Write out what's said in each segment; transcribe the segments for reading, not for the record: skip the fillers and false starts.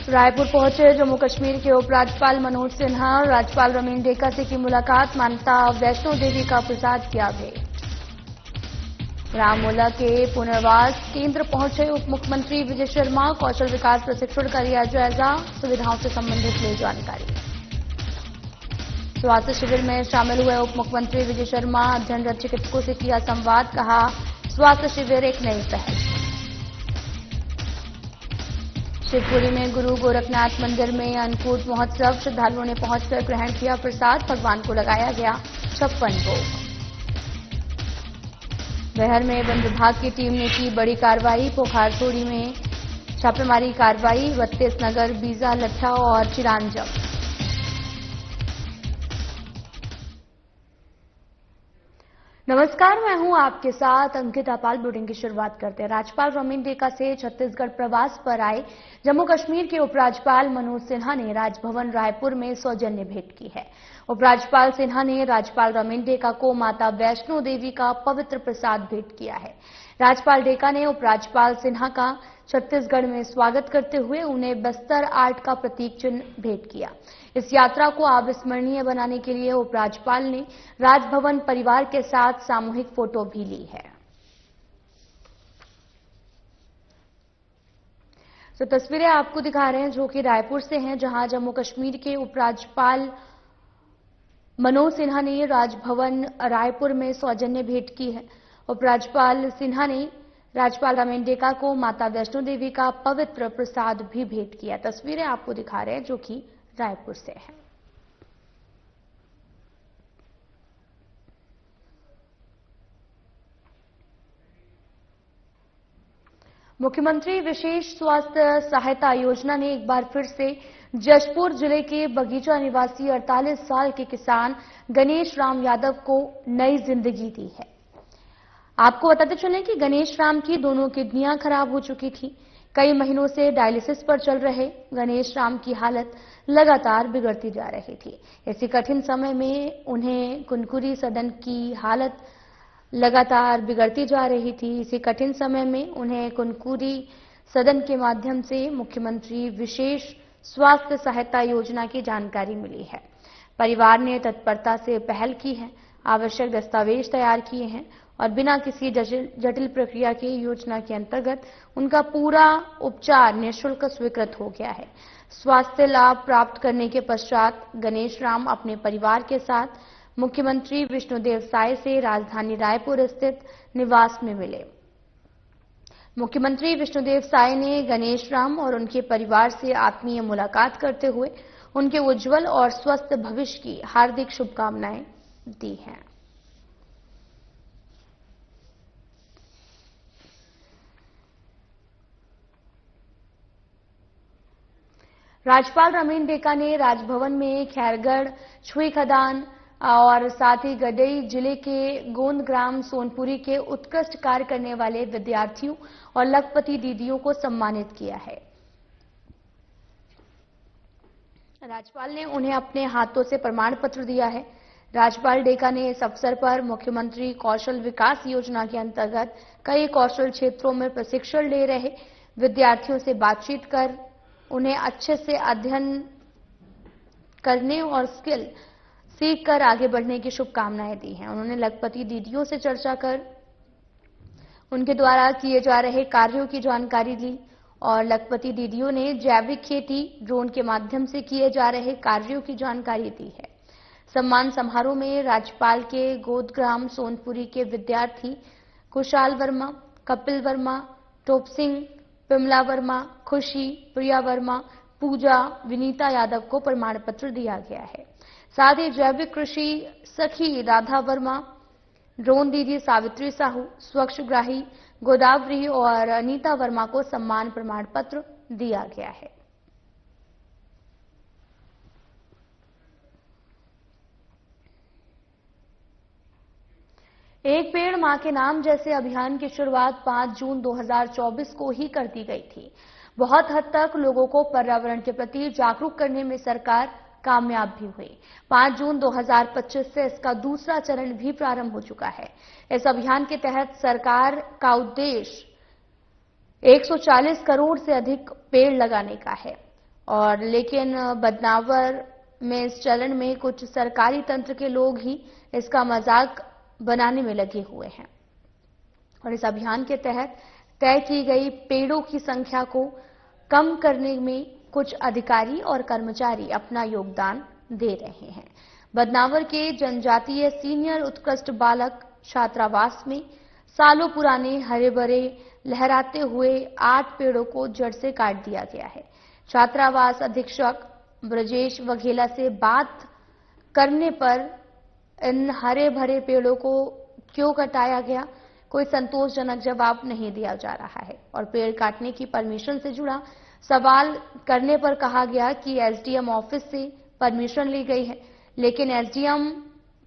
रायपुर पहुंचे जम्मू कश्मीर के उपराज्यपाल मनोज सिन्हा। राज्यपाल रमीन डेका से की मुलाकात। माता वैष्णो देवी का प्रसाद किया भेंट। रामोला के पुनर्वास केंद्र पहुंचे उप मुख्यमंत्री विजय शर्मा। कौशल विकास प्रशिक्षण का लिया जायजा। सुविधाओं से संबंधित ली जानकारी। स्वास्थ्य शिविर में शामिल हुए उप मुख्यमंत्री विजय शर्मा। अध्ययनरत चिकित्सकों से किया संवाद। कहा, स्वास्थ्य शिविर एक नई पहल। शिवपुरी में गुरु गोरखनाथ मंदिर में अन्नकूट महोत्सव। श्रद्धालुओं ने पहुंचकर ग्रहण किया प्रसाद। भगवान को लगाया गया 56 भोग। बेहर में वन विभाग की टीम ने की बड़ी कार्रवाई। पोखारथोड़ी में छापेमारी कार्रवाई। 32 नगर, बीजा, लट्ठा और चिरांजम। नमस्कार, मैं हूं आपके साथ अंकिता पाल। बुलेटिन की शुरुआत करते हैं। राज्यपाल रमीन डेका से छत्तीसगढ़ प्रवास पर आए जम्मू कश्मीर के उपराज्यपाल मनोज सिन्हा ने राजभवन रायपुर में सौजन्य भेंट की है। उपराज्यपाल सिन्हा ने राज्यपाल रमीन डेका को माता वैष्णो देवी का पवित्र प्रसाद भेंट किया है। राज्यपाल डेका ने उपराज्यपाल सिन्हा का छत्तीसगढ़ में स्वागत करते हुए उन्हें बस्तर आर्ट का प्रतीक चिन्ह भेंट किया। इस यात्रा को अविस्मरणीय बनाने के लिए उपराज्यपाल ने राजभवन परिवार के साथ सामूहिक फोटो भी ली है। तो तस्वीरें आपको दिखा रहे हैं जो कि रायपुर से हैं, जहां जम्मू कश्मीर के उपराज्यपाल मनोज सिन्हा ने राजभवन रायपुर में सौजन्य भेंट की है। उपराज्यपाल सिन्हा ने राज्यपाल रमीन डेका को माता वैष्णो देवी का पवित्र प्रसाद भी भेंट किया। तस्वीरें आपको दिखा रहे हैं जो कि रायपुर से है। मुख्यमंत्री विशेष स्वास्थ्य सहायता योजना ने एक बार फिर से जशपुर जिले के बगीचा निवासी 48 साल के किसान गणेश राम यादव को नई जिंदगी दी है। आपको बताते चलें कि गणेश राम की दोनों किडनियां खराब हो चुकी थी। कई महीनों से डायलिसिस पर चल रहे गणेश राम की हालत लगातार बिगड़ती जा रही थी। इसी कठिन समय में उन्हें कुनकुरी सदन की हालत लगातार बिगड़ती जा रही थी। इसी कठिन समय में उन्हें कुनकुरी सदन के माध्यम से मुख्यमंत्री विशेष स्वास्थ्य सहायता योजना की जानकारी मिली है। परिवार ने तत्परता से पहल की है, आवश्यक दस्तावेज तैयार किए हैं और बिना किसी जटिल प्रक्रिया के योजना के अंतर्गत उनका पूरा उपचार निःशुल्क स्वीकृत हो गया है। स्वास्थ्य लाभ प्राप्त करने के पश्चात गणेश राम अपने परिवार के साथ मुख्यमंत्री विष्णुदेव साय से राजधानी रायपुर स्थित निवास में मिले। मुख्यमंत्री विष्णुदेव साय ने गणेश राम और उनके परिवार से आत्मीय मुलाकात करते हुए उनके उज्जवल और स्वस्थ भविष्य की हार्दिक शुभकामनाएं दी हैं। राज्यपाल रमीन डेका ने राजभवन में खैरगढ़, छुई खदान और साथ ही गडई जिले के गोंदग्राम सोनपुरी के उत्कृष्ट कार्य करने वाले विद्यार्थियों और लखपति दीदियों को सम्मानित किया है। राज्यपाल ने उन्हें अपने हाथों से प्रमाण पत्र दिया है। राज्यपाल डेका ने इस अवसर पर मुख्यमंत्री कौशल विकास योजना के अंतर्गत कई कौशल क्षेत्रों में प्रशिक्षण ले रहे विद्यार्थियों से बातचीत कर उन्हें अच्छे से अध्ययन करने और स्किल सीख कर आगे बढ़ने की शुभकामनाएं दी हैं। उन्होंने लखपति दीदियों से चर्चा कर उनके द्वारा किए जा रहे कार्यों की जानकारी ली और लखपति दीदियों ने जैविक खेती, ड्रोन के माध्यम से किए जा रहे कार्यों की जानकारी दी है। सम्मान समारोह में राज्यपाल के गोदग्राम सोनपुरी के विद्यार्थी खुशहाल वर्मा, कपिल वर्मा, टोप सिंह, पिमला वर्मा, खुशी, प्रिया वर्मा, पूजा, विनीता यादव को प्रमाण पत्र दिया गया है। साथ ही जैविक कृषि सखी राधा वर्मा, ड्रोन दीदी सावित्री साहू, स्वच्छग्राही गोदावरी और अनीता वर्मा को सम्मान प्रमाण पत्र दिया गया है। एक पेड़ मां के नाम जैसे अभियान की शुरुआत 5 जून 2024 को ही कर दी गई थी। बहुत हद तक लोगों को पर्यावरण के प्रति जागरूक करने में सरकार कामयाब भी हुई। 5 जून 2025 से इसका दूसरा चरण भी प्रारंभ हो चुका है। इस अभियान के तहत सरकार का उद्देश्य 140 करोड़ से अधिक पेड़ लगाने का है और लेकिन बदनावर में इस चरण में कुछ सरकारी तंत्र के लोग ही इसका मजाक बनाने में लगे हुए हैं और इस अभियान के तहत तय की गई पेड़ों की संख्या को कम करने में कुछ अधिकारी और कर्मचारी अपना योगदान दे रहे हैं। बदनावर के जनजातीय सीनियर उत्कृष्ट बालक छात्रावास में सालों पुराने हरे भरे लहराते हुए 8 पेड़ों को जड़ से काट दिया गया है। छात्रावास अधीक्षक ब्रजेश वघेला से बात करने पर इन हरे भरे पेड़ों को क्यों कटाया गया, कोई संतोषजनक जवाब नहीं दिया जा रहा है और पेड़ काटने की परमिशन से जुड़ा सवाल करने पर कहा गया कि एसडीएम ऑफिस से परमिशन ली गई है, लेकिन एसडीएम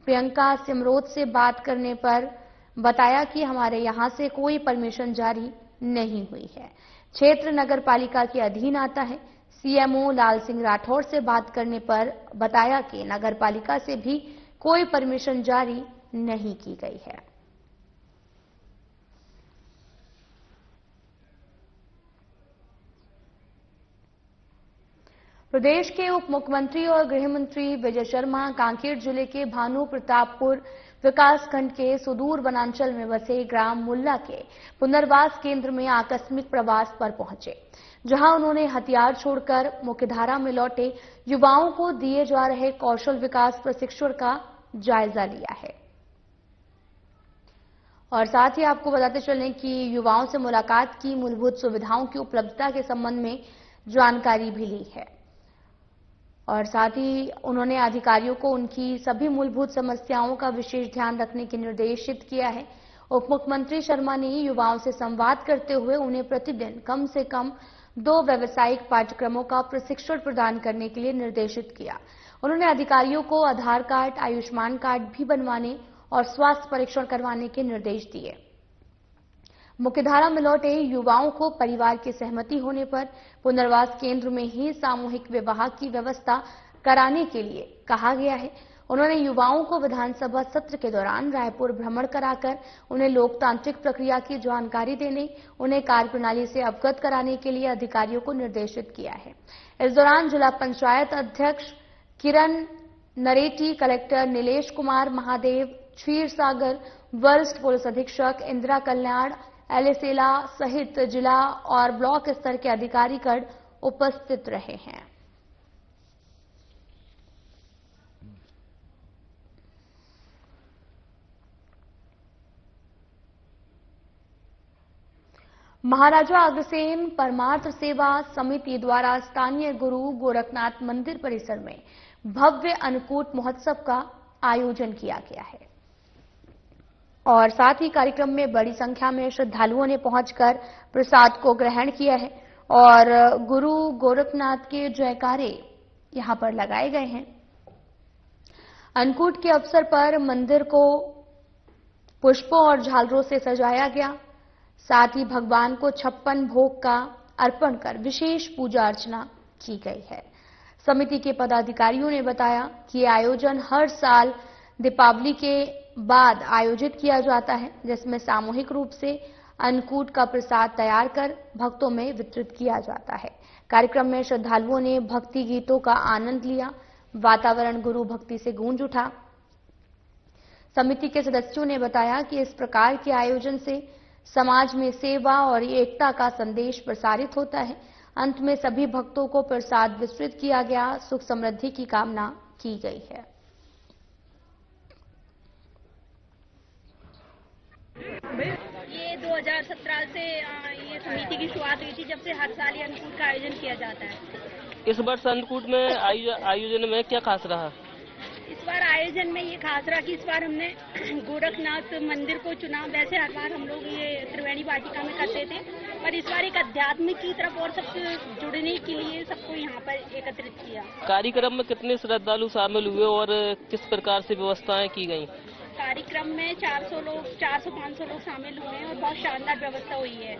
प्रियंका सिमरोद से बात करने पर बताया कि हमारे यहां से कोई परमिशन जारी नहीं हुई है। क्षेत्र नगर पालिका के अधीन आता है। सीएमओ लाल सिंह राठौर से बात करने पर बताया कि नगर पालिका से भी कोई परमिशन जारी नहीं की गई है। प्रदेश के उप मुख्यमंत्री और गृह मंत्री विजय शर्मा कांकेर जिले के भानु प्रतापपुर विकासखंड के सुदूर वनांचल में बसे ग्राम मुल्ला के पुनर्वास केंद्र में आकस्मिक प्रवास पर पहुंचे, जहां उन्होंने हथियार छोड़कर मुख्यधारा में लौटे युवाओं को दिए जा रहे कौशल विकास प्रशिक्षण का जायजा लिया है। और साथ ही आपको बताते चलें कि युवाओं से मुलाकात की, मूलभूत सुविधाओं की उपलब्धता के संबंध में जानकारी भी ली है और साथ ही उन्होंने अधिकारियों को उनकी सभी मूलभूत समस्याओं का विशेष ध्यान रखने के निर्देशित किया है। उप मुख्यमंत्री शर्मा ने युवाओं से संवाद करते हुए उन्हें प्रतिदिन कम से कम 2 व्यावसायिक पाठ्यक्रमों का प्रशिक्षण प्रदान करने के लिए निर्देशित किया। उन्होंने अधिकारियों को आधार कार्ड, आयुष्मान कार्ड भी बनवाने और स्वास्थ्य परीक्षण करवाने के निर्देश दिए। मुख्यधारा में लौटे युवाओं को परिवार की सहमति होने पर पुनर्वास केंद्र में ही सामूहिक विवाह की व्यवस्था कराने के लिए कहा गया है। उन्होंने युवाओं को विधानसभा सत्र के दौरान रायपुर भ्रमण कराकर उन्हें लोकतांत्रिक प्रक्रिया की जानकारी देने, उन्हें कार्यप्रणाली से अवगत कराने के लिए अधिकारियों को निर्देशित किया है। इस दौरान जिला पंचायत अध्यक्ष किरण नरेटी, कलेक्टर नीलेश कुमार महादेव, क्षीर सागर वरिष्ठ पुलिस अधीक्षक इंदिरा कल्याण, एलिसेला सहित जिला और ब्लॉक स्तर के अधिकारीगण उपस्थित रहे हैं। महाराजा अग्रसेन परमार्थ सेवा समिति द्वारा स्थानीय गुरु गोरखनाथ मंदिर परिसर में भव्य अन्नकूट महोत्सव का आयोजन किया गया है और साथ ही कार्यक्रम में बड़ी संख्या में श्रद्धालुओं ने पहुंचकर प्रसाद को ग्रहण किया है और गुरु गोरखनाथ के जयकारे यहां पर लगाए गए हैं। अन्नकूट के अवसर पर मंदिर को पुष्पों और झालरों से सजाया गया। साथ ही भगवान को 56 भोग का अर्पण कर विशेष पूजा अर्चना की गई है। समिति के पदाधिकारियों ने बताया कि ये आयोजन हर साल दीपावली के बाद आयोजित किया जाता है, जिसमें सामूहिक रूप से अन्नकूट का प्रसाद तैयार कर भक्तों में वितरित किया जाता है। कार्यक्रम में श्रद्धालुओं ने भक्ति गीतों का आनंद लिया। वातावरण गुरु भक्ति से गूंज उठा। समिति के सदस्यों ने बताया कि इस प्रकार के आयोजन से समाज में सेवा और एकता का संदेश प्रसारित होता है। अंत में सभी भक्तों को प्रसाद वितरित किया गया। सुख समृद्धि की कामना की गई है। ये 2017 से ये समिति की शुरुआत हुई थी, जब से हर साल ये अन्नकूट का आयोजन किया जाता है। इस वर्ष अन्नकूट में आयोजन में क्या खास रहा? इस बार आयोजन में ये खास रहा कि इस बार हमने गोरखनाथ मंदिर को चुना। वैसे हर बार हम लोग ये त्रिवेणी वाटिका में करते थे, पर इस बार एक अध्यात्म की तरफ और सबसे जुड़ने के लिए सबको यहाँ पर एकत्रित किया। कार्यक्रम में कितने श्रद्धालु शामिल हुए और किस प्रकार से व्यवस्थाएं की गयी? कार्यक्रम में 400-500 लोग शामिल हुए हैं और बहुत शानदार व्यवस्था हुई है।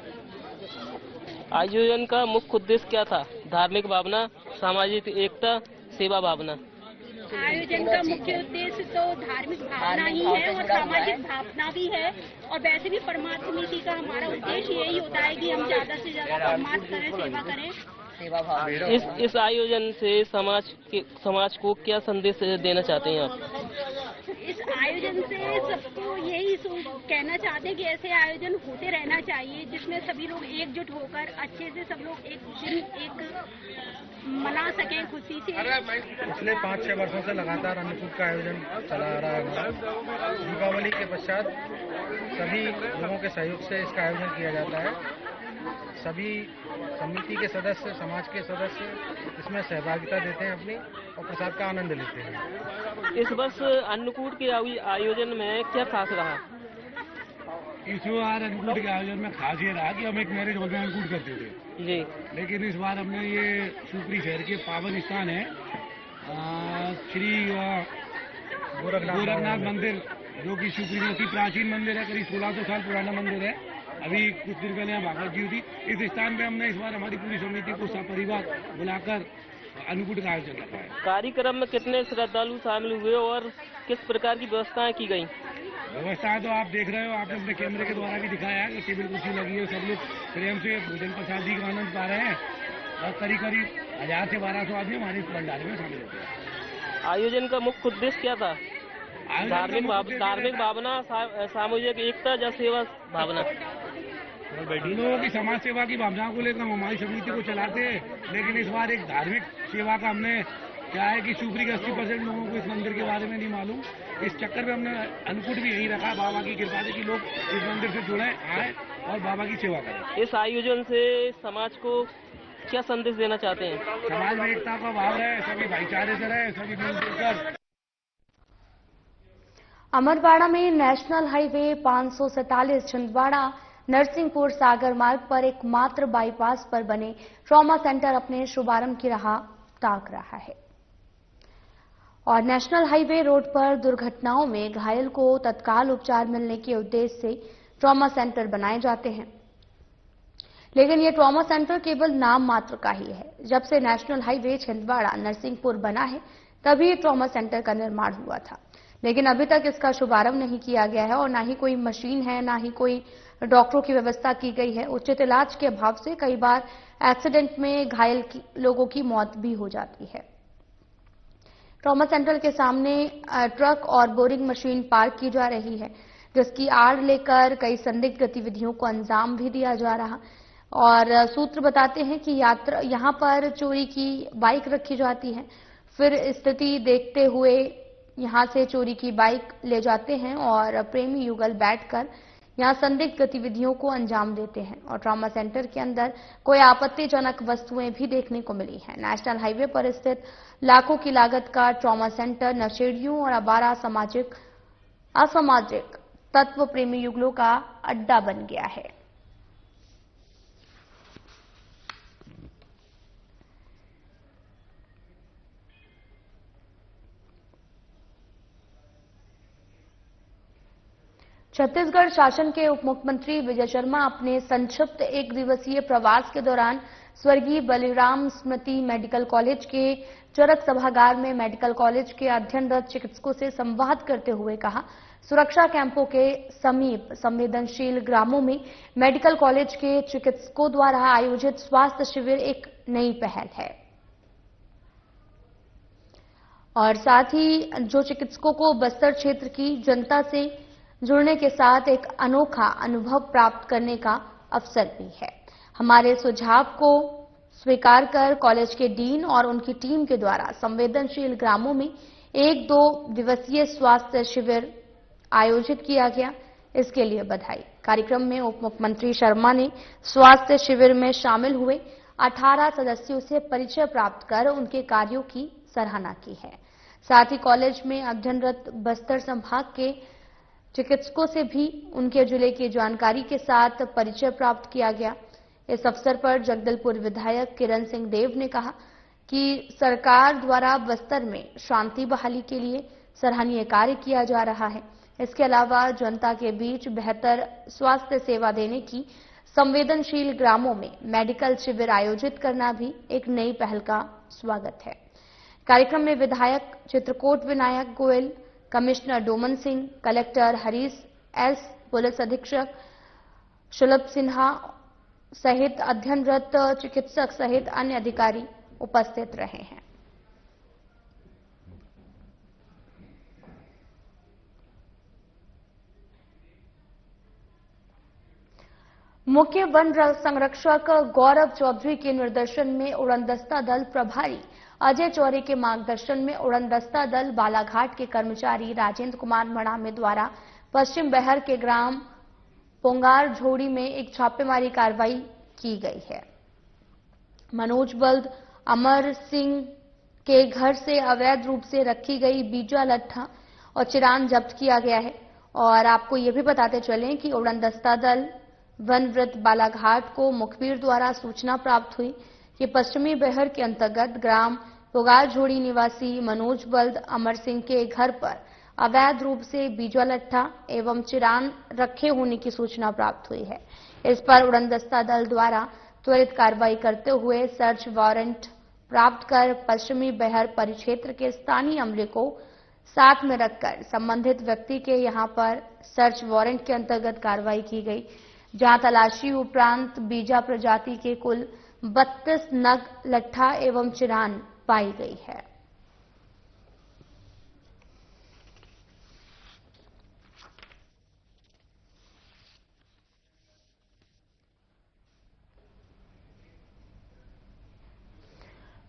आयोजन का मुख्य उद्देश्य क्या था? धार्मिक भावना, सामाजिक एकता, सेवा भावना। आयोजन का मुख्य उद्देश्य तो धार्मिक भावना ही है और सामाजिक भावना भी है। और वैसे भी परमार्थ समिति का हमारा उद्देश्य यही होता है कि हम ज्यादा से ज्यादा परमार्थ करें, सेवा करें सेवा भाव। इस आयोजन से समाज को क्या संदेश देना चाहते हैं आप? इस आयोजन से सबको यही कहना चाहते हैं कि ऐसे आयोजन होते रहना चाहिए, जिसमें सभी लोग एकजुट होकर अच्छे से सब लोग एक दिन मना सकें खुशी से। पिछले 5-6 वर्षों से लगातार अन्नकूट का आयोजन चला आ रहा है। दीपावली के पश्चात सभी लोगों के सहयोग से इसका आयोजन किया जाता है। सभी समिति के सदस्य, समाज के सदस्य इसमें सहभागिता देते हैं अपनी और प्रसाद का आनंद लेते हैं। इस वर्ष अन्नकूट के आयोजन में क्या खास रहा? इस बार अन्नकूट के आयोजन में खास ये रहा कि हम एक मैरिज हॉल में अन्नकूट करते थे जी, लेकिन इस बार हमने ये शिवपुरी शहर के पावन स्थान है श्री गोरखनाथ मंदिर, जो कि शिवपुरी में अति प्राचीन मंदिर है, करीब 1600 साल पुराना मंदिर है। अभी कुछ दिन पहले यहाँ भागवत जी हुई थी। इस स्थान पे हमने इस बार हमारी पूरी समिति को सपरिवार बुलाकर अन्नकूट का आयोजन रखा है। कार्यक्रम में कितने श्रद्धालु शामिल हुए और किस प्रकार की व्यवस्थाएं की गई? व्यवस्थाएं तो आप देख रहे हो, आपने अपने कैमरे के द्वारा भी दिखाया है कि टेबल कुर्सी लगी है, सब लोग प्रेम से भोजन प्रसादी का आनंद पा रहे हैं और करीब 1000 से 1200 आदमी हमारे इस भंडारे में शामिल होते हैं। आयोजन का मुख्य उद्देश्य क्या था? धार्मिक भावना, सामूहिक एकता या सेवा भावना? लोगों की समाज सेवा की भावनाओं को लेकर हम हमारी समिति को चलाते हैं, लेकिन इस बार एक धार्मिक सेवा का हमने क्या है कि शिवपुरी के 80% लोगों को इस मंदिर के बारे में नहीं मालूम। इस चक्कर में हमने अन्नकूट भी यही रखा, बाबा की कृपा से कि लोग इस मंदिर से जुड़े, आए और बाबा की सेवा करें। इस आयोजन से समाज को क्या संदेश देना चाहते हैं? समाज में एकता का भाव रहे, सभी भाईचारे से रहे, सभी मिलजुल कर। अमरवाड़ा में नेशनल हाईवे 547 छिंदवाड़ा नरसिंहपुर सागर मार्ग पर एकमात्र बाईपास पर बने ट्रॉमा सेंटर अपने शुभारंभ की राह ताक रहा है और नेशनल हाईवे रोड पर दुर्घटनाओं में घायल को तत्काल उपचार मिलने के उद्देश्य से ट्रॉमा सेंटर बनाए जाते हैं। लेकिन ये ट्रॉमा सेंटर केवल नाम मात्र का ही है। जब से नेशनल हाईवे छिंदवाड़ा नरसिंहपुर बना है तभी ट्रॉमा सेंटर का निर्माण हुआ था, लेकिन अभी तक इसका शुभारंभ नहीं किया गया है और ना ही कोई मशीन है, ना ही कोई डॉक्टरों की व्यवस्था की गई है। उचित इलाज के अभाव से कई बार एक्सीडेंट में घायल लोगों की मौत भी हो जाती है। ट्रॉमा सेंटर के सामने ट्रक और बोरिंग मशीन पार्क की जा रही है, जिसकी आड़ लेकर कई संदिग्ध गतिविधियों को अंजाम भी दिया जा रहा और सूत्र बताते हैं कि यहां पर चोरी की बाइक रखी जाती है, फिर स्थिति देखते हुए यहां से चोरी की बाइक ले जाते हैं और प्रेमी युगल बैठकर यहां संदिग्ध गतिविधियों को अंजाम देते हैं और ट्रॉमा सेंटर के अंदर कोई आपत्तिजनक वस्तुएं भी देखने को मिली हैं। नेशनल हाईवे पर स्थित लाखों की लागत का ट्रॉमा सेंटर नशेड़ियों और आवारा असामाजिक तत्व प्रेमी युगलों का अड्डा बन गया है। छत्तीसगढ़ शासन के उप मुख्यमंत्री विजय शर्मा अपने संक्षिप्त 1 दिवसीय प्रवास के दौरान स्वर्गीय बलिराम स्मृति मेडिकल कॉलेज के चरक सभागार में मेडिकल कॉलेज के अध्ययनरत चिकित्सकों से संवाद करते हुए कहा, सुरक्षा कैंपों के समीप संवेदनशील ग्रामों में मेडिकल कॉलेज के चिकित्सकों द्वारा आयोजित स्वास्थ्य शिविर एक नई पहल है और साथ ही जो चिकित्सकों को बस्तर क्षेत्र की जनता से जुड़ने के साथ एक अनोखा अनुभव प्राप्त करने का अवसर भी है। हमारे सुझाव को स्वीकार कर कॉलेज के डीन और उनकी टीम के द्वारा संवेदनशील ग्रामों में 1-2 दिवसीय स्वास्थ्य शिविर आयोजित किया गया, इसके लिए बधाई। कार्यक्रम में उप मुख्यमंत्री शर्मा ने स्वास्थ्य शिविर में शामिल हुए 18 सदस्यों से परिचय प्राप्त कर उनके कार्यों की सराहना की है। साथ ही कॉलेज में अध्ययनरत बस्तर संभाग के चिकित्सकों से भी उनके जिले की जानकारी के साथ परिचय प्राप्त किया गया। इस अवसर पर जगदलपुर विधायक किरण सिंह देव ने कहा कि सरकार द्वारा बस्तर में शांति बहाली के लिए सराहनीय कार्य किया जा रहा है। इसके अलावा जनता के बीच बेहतर स्वास्थ्य सेवा देने की संवेदनशील ग्रामों में मेडिकल शिविर आयोजित करना भी एक नई पहल का स्वागत है। कार्यक्रम में विधायक Chitrakot Vinayak Goyal, commissioner Doman Singh, collector Harish S, police अधीक्षक शुलभ सिन्हा सहित अध्ययनरत चिकित्सक सहित अन्य अधिकारी उपस्थित रहे हैं। मुख्य वन संरक्षक गौरव चौधरी के निर्देशन में उड़नदस्ता दल प्रभारी अजय चौरे के मार्गदर्शन में उड़नदस्ता दल बालाघाट के कर्मचारी राजेंद्र कुमार मणामे द्वारा पश्चिम बहर के ग्राम पोंगार झोड़ी में एक छापेमारी कार्रवाई की गई है। मनोज बल्द अमर सिंह के घर से अवैध रूप से रखी गई बीजा लट्ठा और चिरान जब्त किया गया है। और आपको ये भी बताते चलें कि उड़नदस्ता दल वन वृत्त बालाघाट को मुखबिर द्वारा सूचना प्राप्त हुई कि पश्चिमी बहर के अंतर्गत ग्राम पोगार झोड़ी निवासी मनोज बल्द अमर सिंह के घर पर अवैध रूप से बीजा लट्ठा एवं चिरान रखे होने की सूचना प्राप्त हुई है। इस पर उड़नदस्ता दल द्वारा त्वरित कार्रवाई करते हुए सर्च वारंट प्राप्त कर पश्चिमी बहर परिक्षेत्र के स्थानीय अमले को साथ में रखकर संबंधित व्यक्ति के यहां पर सर्च वारंट के अंतर्गत कार्रवाई की गई, जहां तलाशी उपरांत बीजा प्रजाति के कुल 32 नग लट्ठा एवं चिरान पाई गई है।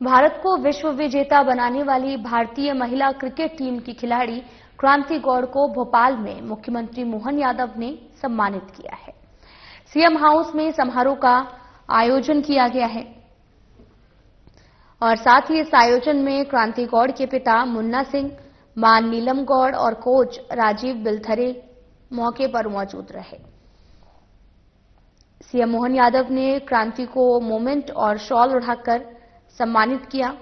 भारत को विश्व विजेता बनाने वाली भारतीय महिला क्रिकेट टीम की खिलाड़ी क्रांति गौड़ को भोपाल में मुख्यमंत्री मोहन यादव ने सम्मानित किया है। सीएम हाउस में समारोह का आयोजन किया गया है और साथ ही इस आयोजन में क्रांति गौड़ के पिता मुन्ना सिंह, मां नीलम गौड़ और कोच राजीव बिलथरे मौके पर मौजूद रहे। सीएम मोहन यादव ने क्रांति को मोमेंट और शॉल उठाकर सम्मानित किया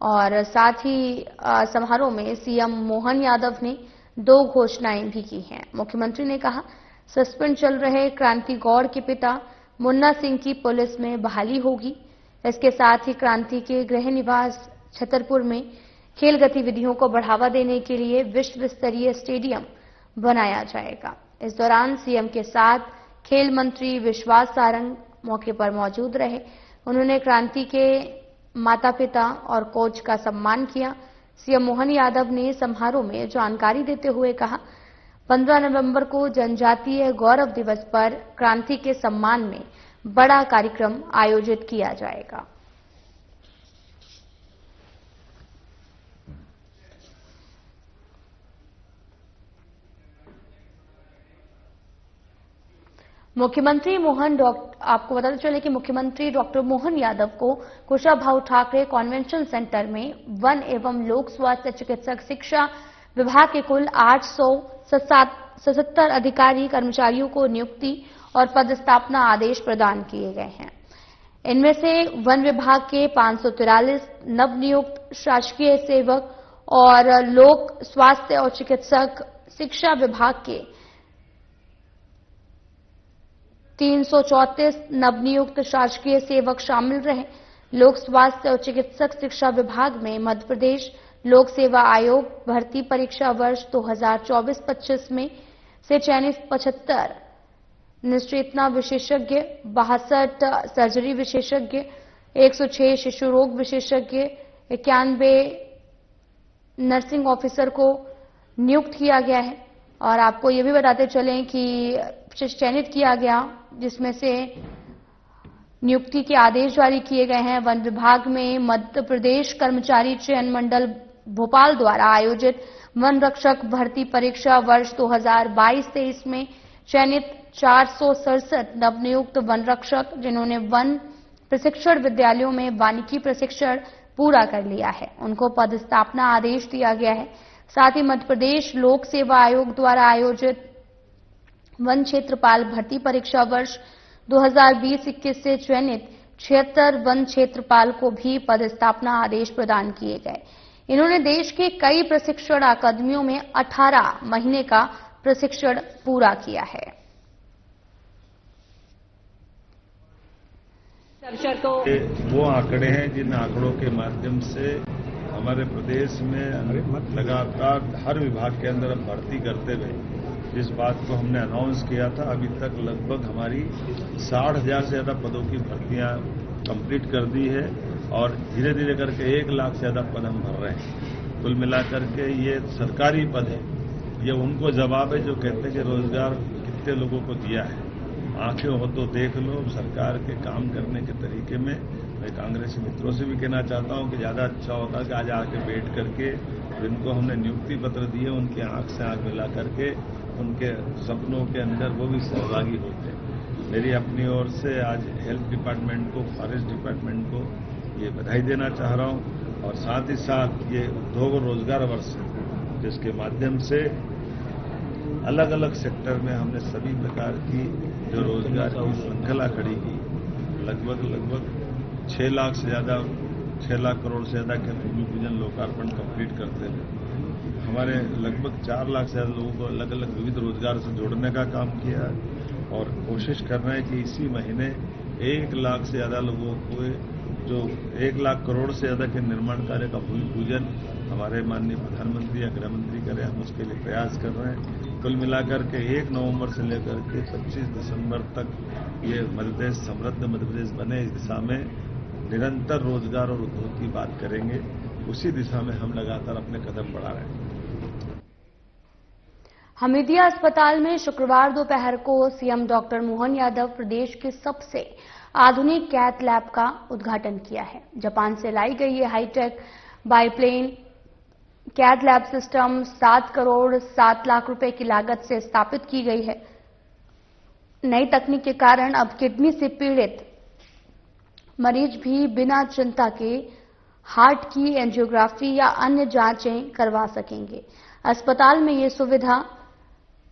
और साथ ही समारोह में सीएम मोहन यादव ने 2 घोषणाएं भी की हैं। मुख्यमंत्री ने कहा, सस्पेंड चल रहे क्रांति गौड़ के पिता मुन्ना सिंह की पुलिस में बहाली होगी। इसके साथ ही क्रांति के गृह निवास छतरपुर में खेल गतिविधियों को बढ़ावा देने के लिए विश्व स्तरीय स्टेडियम बनाया जाएगा। इस दौरान सीएम के साथ खेल मंत्री विश्वास सारंग मौके पर मौजूद रहे। उन्होंने क्रांति के माता पिता और कोच का सम्मान किया। सीएम मोहन यादव ने समारोह में जानकारी देते हुए कहा, 15 नवंबर को जनजातीय गौरव दिवस पर क्रांति के सम्मान में बड़ा कार्यक्रम आयोजित किया जाएगा। मुख्यमंत्री आपको बताते चले कि मुख्यमंत्री डॉक्टर मोहन यादव को कुशाभाऊ ठाकरे कन्वेंशन सेंटर में वन एवं लोक स्वास्थ्य चिकित्सक शिक्षा विभाग के कुल 877 अधिकारी कर्मचारियों को नियुक्ति और पदस्थापना आदेश प्रदान किए गए हैं। इनमें से वन विभाग के 543 नवनियुक्त शासकीय सेवक और लोक स्वास्थ्य और चिकित्सक शिक्षा विभाग के 334 नवनियुक्त शासकीय सेवक शामिल रहे। लोक स्वास्थ्य और चिकित्सक शिक्षा विभाग में मध्य प्रदेश लोक सेवा आयोग भर्ती परीक्षा वर्ष 2024-25 में से चयनित 75 निश्चेतना विशेषज्ञ, 62 सर्जरी विशेषज्ञ, 106 शिशु रोग विशेषज्ञ, 91 नर्सिंग ऑफिसर को नियुक्त किया गया है। और आपको ये भी बताते चलें कि चयनित किया गया, जिसमें से नियुक्ति के आदेश जारी किए गए हैं। वन विभाग में मध्य प्रदेश कर्मचारी चयन मंडल भोपाल द्वारा आयोजित वन रक्षक भर्ती परीक्षा वर्ष 2022-23 में चयनित 467 नवनियुक्त वन रक्षक, जिन्होंने वन प्रशिक्षण विद्यालयों में वानिकी प्रशिक्षण पूरा कर लिया है, उनको पदस्थापना आदेश दिया गया है। साथ ही मध्य प्रदेश लोक सेवा आयोग द्वारा आयोजित वन क्षेत्रपाल भर्ती परीक्षा वर्ष 2020-21 से चयनित 76 वन क्षेत्रपाल को भी पदस्थापना आदेश प्रदान किए गए। इन्होंने देश के कई प्रशिक्षण अकादमियों में 18 महीने का प्रशिक्षण पूरा किया है। वो आंकड़े हैं जिन आंकड़ों के माध्यम से हमारे प्रदेश में लगातार हर विभाग के अंदर हम भर्ती करते हुए इस बात को हमने अनाउंस किया था। अभी तक लगभग हमारी 60,000 से ज़्यादा पदों की भर्तियां कंप्लीट कर दी है और धीरे धीरे करके 1 लाख से ज़्यादा पद हम भर रहे हैं। कुल मिलाकर के ये सरकारी पद है। ये उनको जवाब है जो कहते हैं कि रोजगार कितने लोगों को दिया है। आंखें हो तो देख लो। सरकार के काम करने के तरीके में मैं कांग्रेसी मित्रों से भी कहना चाहता हूं कि ज्यादा अच्छा होता कि आज आके बैठ करके जिनको हमने नियुक्ति पत्र दिए उनकी आंख से आंख मिला करके उनके सपनों के अंदर वो भी सहभागी होते हैं। मेरी अपनी ओर से आज हेल्थ डिपार्टमेंट को, फॉरेस्ट डिपार्टमेंट को ये बधाई देना चाह रहा हूं और साथ ही साथ ये उद्योग और रोजगार वर्ष है जिसके माध्यम से अलग अलग सेक्टर में हमने सभी प्रकार की जो रोजगार की श्रृंखला खड़ी की। लगभग 6 लाख से ज्यादा 6 लाख करोड़ से ज्यादा के भूमि पूजन लोकार्पण कंप्लीट करते हैं। हमारे लगभग 4 लाख से ज्यादा लोगों को अलग अलग विविध रोजगार से जोड़ने का काम किया है और कोशिश कर रहे हैं कि इसी महीने 1 लाख से ज्यादा लोगों को जो 1 लाख करोड़ से ज्यादा के निर्माण कार्य का भूमि पूजन हमारे माननीय प्रधानमंत्री या गृह मंत्री करें। हम उसके लिए प्रयास कर रहे हैं। कुल मिलाकर के 1 नवंबर से लेकर के 25 दिसंबर तक ये मध्यप्रदेश समृद्ध मध्यप्रदेश बने, इस दिशा में निरंतर रोजगार और उद्योग की बात करेंगे। उसी दिशा में हम लगातार अपने कदम बढ़ा रहे हैं। हमीदिया अस्पताल में शुक्रवार दोपहर को सीएम डॉक्टर मोहन यादव प्रदेश के सबसे आधुनिक कैथ लैब का उद्घाटन किया है। जापान से लाई गई ये high tech biplane cath lab system 7 crore 7 lakh रुपए की लागत से स्थापित की गई है। नई तकनीक के कारण अब किडनी से पीड़ित मरीज भी बिना चिंता के हार्ट की एंजियोग्राफी या अन्य जांचें करवा सकेंगे। अस्पताल में ये सुविधा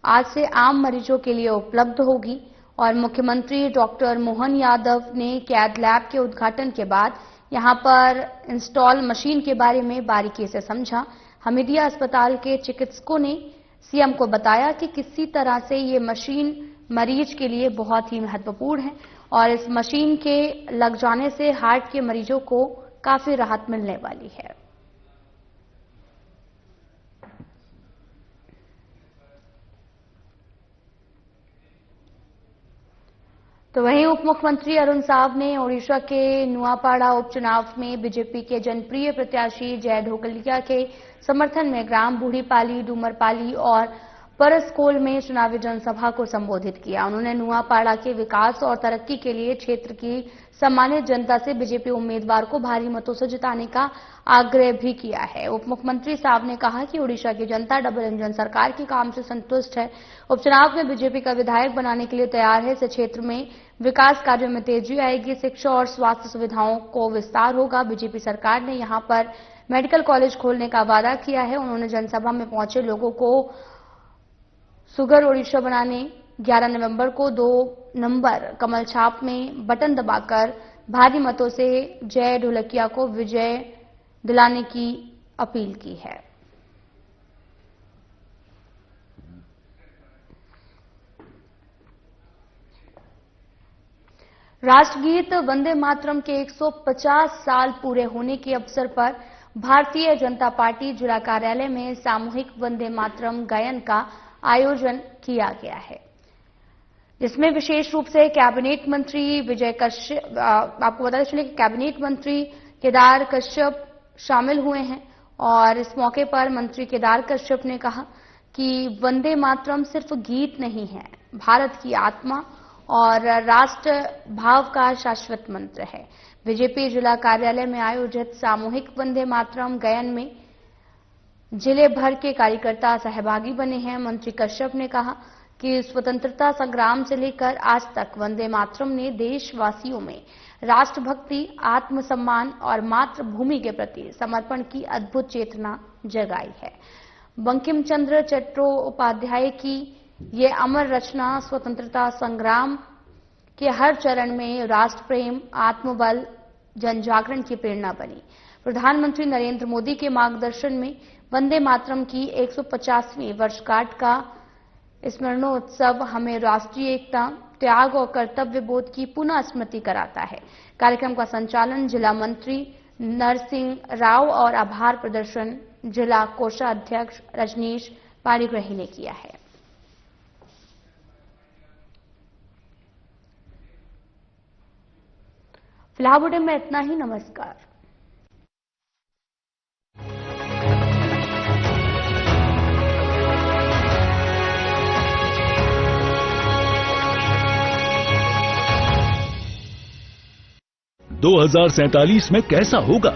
आज से आम मरीजों के लिए उपलब्ध होगी और मुख्यमंत्री डॉक्टर मोहन यादव ने कैथ लैब के उद्घाटन के बाद यहां पर इंस्टॉल मशीन के बारे में बारीकी से समझा। हमीदिया अस्पताल के चिकित्सकों ने सीएम को बताया कि किसी तरह से ये मशीन मरीज के लिए बहुत ही महत्वपूर्ण है और इस मशीन के लग जाने से हार्ट के मरीजों को काफी राहत मिलने वाली है। तो वहीं उप मुख्यमंत्री अरुण साव ने ओडिशा के नुआपाड़ा उपचुनाव में बीजेपी के जनप्रिय प्रत्याशी जय ढोकलिया के समर्थन में ग्राम बूढ़ीपाली, डूमरपाली और परसकोल में चुनावी जनसभा को संबोधित किया। उन्होंने नुआपाड़ा के विकास और तरक्की के लिए क्षेत्र की सम्मानित जनता से बीजेपी उम्मीदवार को भारी मतों से जिताने का आग्रह भी किया है। उप मुख्यमंत्री साहब ने कहा कि ओडिशा की जनता डबल इंजन सरकार के काम से संतुष्ट है। उपचुनाव में बीजेपी का विधायक बनाने के लिए तैयार है। इस क्षेत्र में विकास कार्यों में तेजी आएगी। शिक्षा और स्वास्थ्य सुविधाओं को विस्तार होगा। बीजेपी सरकार ने यहां पर मेडिकल कॉलेज खोलने का वादा किया है। उन्होंने जनसभा में पहुंचे लोगों को सुगर ओडिशा बनाने 11 नवंबर को 2 नंबर कमल छाप में बटन दबाकर भारी मतों से जय ढोलकिया को विजय दिलाने की अपील की है। राष्ट्रगीत वंदे मातरम के 150 साल पूरे होने के अवसर पर भारतीय जनता पार्टी जिला कार्यालय में सामूहिक वंदे मातरम गायन का आयोजन किया गया है, जिसमें विशेष रूप से कैबिनेट मंत्री विजय कश्यप, आपको बताते चले कि कैबिनेट मंत्री केदार कश्यप शामिल हुए हैं और इस मौके पर मंत्री केदार कश्यप ने कहा कि वंदे मातरम सिर्फ गीत नहीं है, भारत की आत्मा और राष्ट्र भाव का शाश्वत मंत्र है। बीजेपी जिला कार्यालय में आयोजित सामूहिक वंदे मातरम गायन में जिले भर के कार्यकर्ता सहभागी बने हैं। मंत्री कश्यप ने कहा कि स्वतंत्रता संग्राम से लेकर आज तक वंदे मातरम ने देशवासियों में राष्ट्रभक्ति, आत्मसम्मान और मातृभूमि के प्रति समर्पण की अद्भुत चेतना जगाई है। बंकिम चंद्र चट्टोपाध्याय की ये अमर रचना स्वतंत्रता संग्राम के हर चरण में राष्ट्र प्रेम, आत्मबल, जन जागरण की प्रेरणा बनी। प्रधानमंत्री नरेंद्र मोदी के मार्गदर्शन में वंदे मातरम की 150वीं वर्षगांठ का स्मरणोत्सव हमें राष्ट्रीय एकता, त्याग और कर्तव्य बोध की पुनः स्मृति कराता है। कार्यक्रम का संचालन जिला मंत्री नरसिंह राव और आभार प्रदर्शन जिला कोषाध्यक्ष रजनीश पाणिग्राही ने किया है। फिलहाल बुलेटिन में इतना ही। नमस्कार। दो 2047 में कैसा होगा